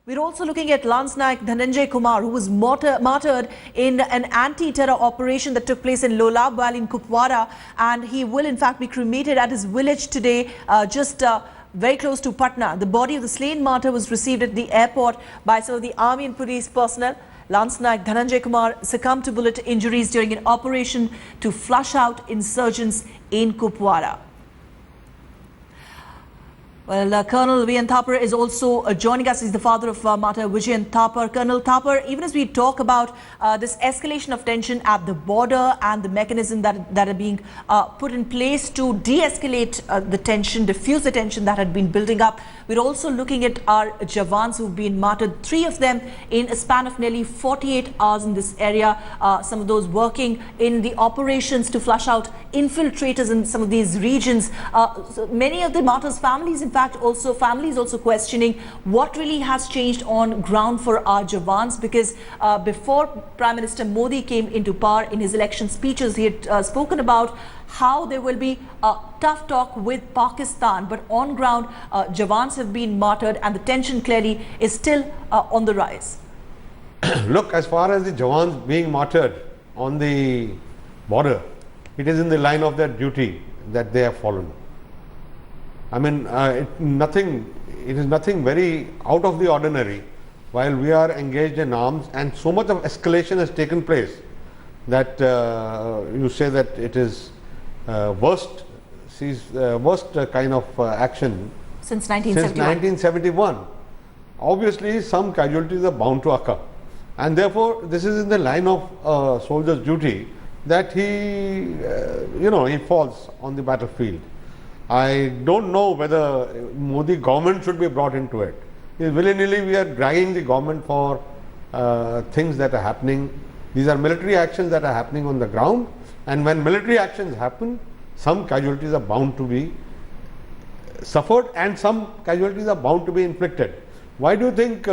We're also looking at Lance Naik Dhananjay Kumar, who was martyred in an anti-terror operation that took place in Lolab Valley in Kupwara, and he will in fact be cremated at his village today, just very close to Patna. The body of the slain martyr was received at the airport by some of the army and police personnel. Lance Naik Dhananjay Kumar succumbed to bullet injuries during an operation to flush out insurgents in Kupwara. Well, Colonel Vijayan Thapar is also joining us. He's the father of martyr Vijayan Thapar. Colonel Thapar, even as we talk about this escalation of tension at the border and the mechanism that are being put in place to de-escalate the tension, diffuse the tension that had been building up, we're also looking at our jawans who've been martyred, 3 of them in a span of nearly 48 hours in this area. Some of those working in the operations to flush out infiltrators in some of these regions. So many of the martyrs' families, in fact, families also questioning what really has changed on ground for our jawans, because before Prime Minister Modi came into power, in his election speeches he had spoken about how there will be a tough talk with Pakistan, but on ground jawans have been martyred and the tension clearly is still on the rise. Look, as far as the jawans being martyred on the border, it is in the line of their duty that they have fallen. I mean, it is nothing very out of the ordinary while we are engaged in arms, and so much of escalation has taken place that you say that it is worst kind of action since 1971. Obviously, some casualties are bound to occur, and therefore this is in the line of a soldier's duty that he falls on the battlefield. I don't know whether Modi government should be brought into it. Willy-nilly we are dragging the government for things that are happening. These are military actions that are happening on the ground, and when military actions happen, some casualties are bound to be suffered and some casualties are bound to be inflicted. Why do you think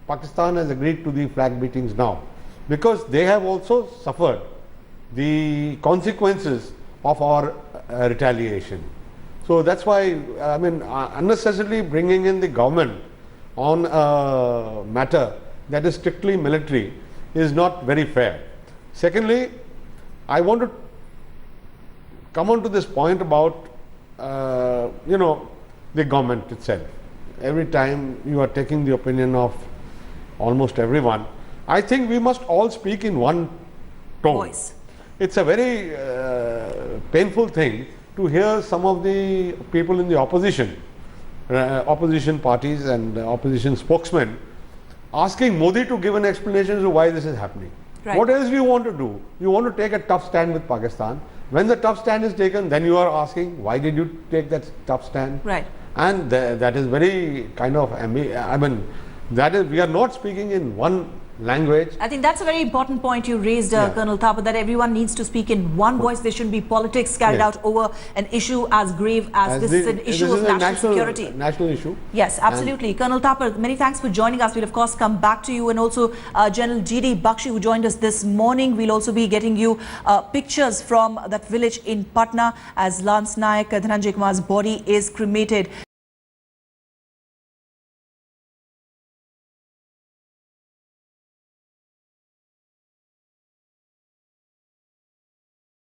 Pakistan has agreed to the flag beatings now? Because they have also suffered the consequences of our retaliation. So that's why, I mean, unnecessarily bringing in the government on a matter that is strictly military is not very fair. Secondly, I want to come on to this point about the government itself. Every time you are taking the opinion of almost everyone, I think we must all speak in one tone. Voice. It's a very painful thing to hear some of the people in the opposition parties and opposition spokesmen asking Modi to give an explanation as to why this is happening. Right. What else do you want to do? You want to take a tough stand with Pakistan. When the tough stand is taken, then you are asking, why did you take that tough stand? Right. And that is very kind of, I mean, that is, we are not speaking in one language. I think that's a very important point you raised, Colonel Thapar, that everyone needs to speak in one voice. There shouldn't be politics carried out over an issue as grave as this is an issue of national security. National issue. Yes, absolutely. Colonel Thapar, many thanks for joining us. We'll of course come back to you, and also General G.D. Bakshi, who joined us this morning. We'll also be getting you pictures from that village in Patna as Lance Naik Dhananjay Kumar's body is cremated.